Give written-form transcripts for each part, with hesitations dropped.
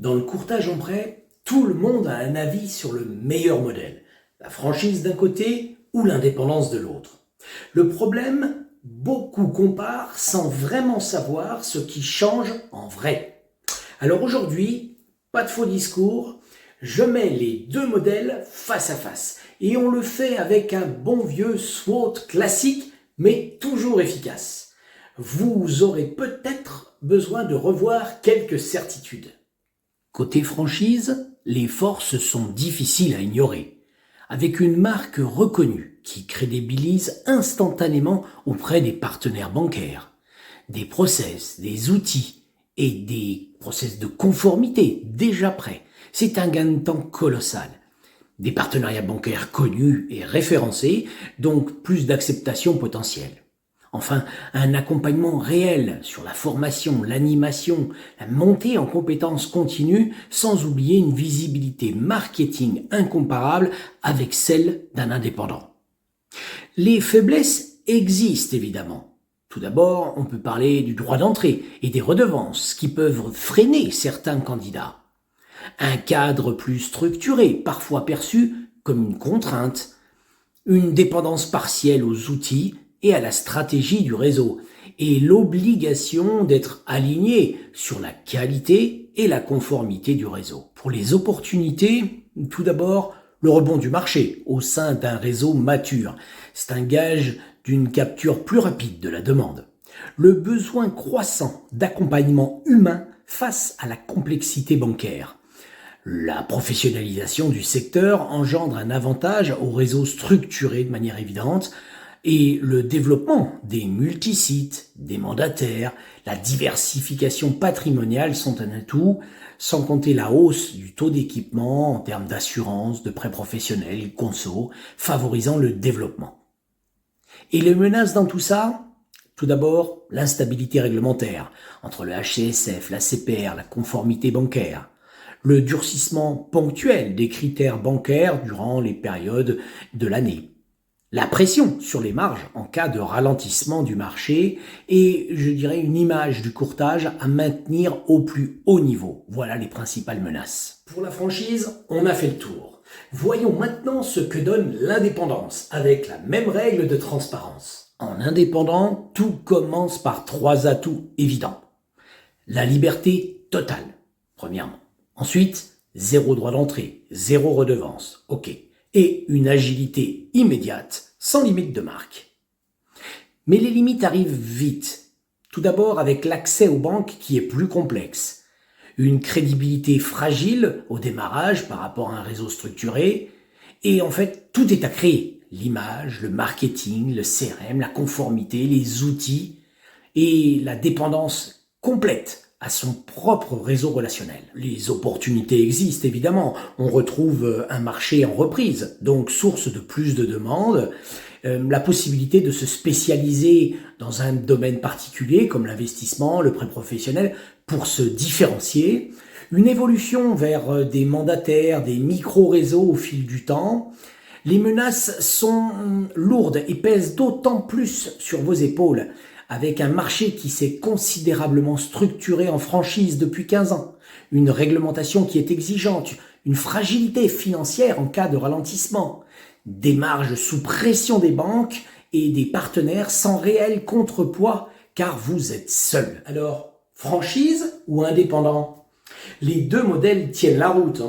Dans le courtage en prêt, tout le monde a un avis sur le meilleur modèle, la franchise d'un côté ou l'indépendance de l'autre. Le problème, beaucoup comparent sans vraiment savoir ce qui change en vrai. Alors aujourd'hui, pas de faux discours, je mets les deux modèles face à face et on le fait avec un bon vieux SWOT classique mais toujours efficace. Vous aurez peut-être besoin de revoir quelques certitudes. Côté franchise, les forces sont difficiles à ignorer. Avec une marque reconnue qui crédibilise instantanément auprès des partenaires bancaires, des process, des outils et des process de conformité déjà prêts, c'est un gain de temps colossal. Des partenariats bancaires connus et référencés, donc plus d'acceptation potentielle. Enfin, un accompagnement réel sur la formation, l'animation, la montée en compétences continues, sans oublier une visibilité marketing incomparable avec celle d'un indépendant. Les faiblesses existent évidemment. Tout d'abord, on peut parler du droit d'entrée et des redevances qui peuvent freiner certains candidats. Un cadre plus structuré, parfois perçu comme une contrainte. Une dépendance partielle aux outils et à la stratégie du réseau, et l'obligation d'être aligné sur la qualité et la conformité du réseau. Pour les opportunités, tout d'abord, le rebond du marché au sein d'un réseau mature. C'est un gage d'une capture plus rapide de la demande. Le besoin croissant d'accompagnement humain face à la complexité bancaire. La professionnalisation du secteur engendre un avantage au réseau structuré de manière évidente, et le développement des multisites, des mandataires, la diversification patrimoniale sont un atout, sans compter la hausse du taux d'équipement en termes d'assurance, de prêts professionnels, conso, favorisant le développement. Et les menaces dans tout ça? Tout d'abord, l'instabilité réglementaire entre le HCSF, la CPR, la conformité bancaire, le durcissement ponctuel des critères bancaires durant les périodes de l'année, la pression sur les marges en cas de ralentissement du marché et, je dirais, une image du courtage à maintenir au plus haut niveau. Voilà les principales menaces. Pour la franchise, on a fait le tour. Voyons maintenant ce que donne l'indépendance avec la même règle de transparence. En indépendant, tout commence par 3 atouts évidents. La liberté totale, premièrement. Ensuite, 0 droit d'entrée, 0 redevance, ok. Et une agilité immédiate, sans limite de marque. Mais les limites arrivent vite. Tout d'abord avec l'accès aux banques qui est plus complexe. Une crédibilité fragile au démarrage par rapport à un réseau structuré. Et en fait, tout est à créer. L'image, le marketing, le CRM, la conformité, les outils et la dépendance complète à son propre réseau relationnel. Les opportunités existent évidemment, on retrouve un marché en reprise, donc source de plus de demandes, la possibilité de se spécialiser dans un domaine particulier comme l'investissement, le prêt professionnel, pour se différencier, une évolution vers des mandataires, des micro-réseaux au fil du temps. Les menaces sont lourdes et pèsent d'autant plus sur vos épaules, avec un marché qui s'est considérablement structuré en franchise depuis 15 ans, une réglementation qui est exigeante, une fragilité financière en cas de ralentissement, des marges sous pression des banques et des partenaires sans réel contrepoids car vous êtes seul. Alors, franchise ou indépendant? Les deux modèles tiennent la route,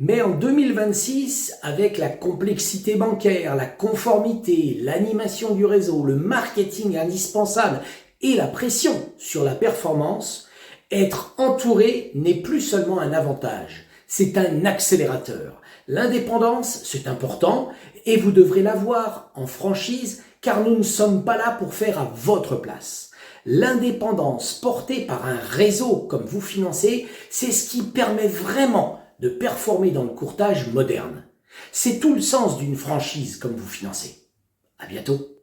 mais en 2026, avec la complexité bancaire, la conformité, l'animation du réseau, le marketing indispensable et la pression sur la performance, être entouré n'est plus seulement un avantage, c'est un accélérateur. L'indépendance, c'est important et vous devrez l'avoir en franchise car nous ne sommes pas là pour faire à votre place. L'indépendance portée par un réseau comme vous financez, c'est ce qui permet vraiment de performer dans le courtage moderne. C'est tout le sens d'une franchise comme vous financez. À bientôt.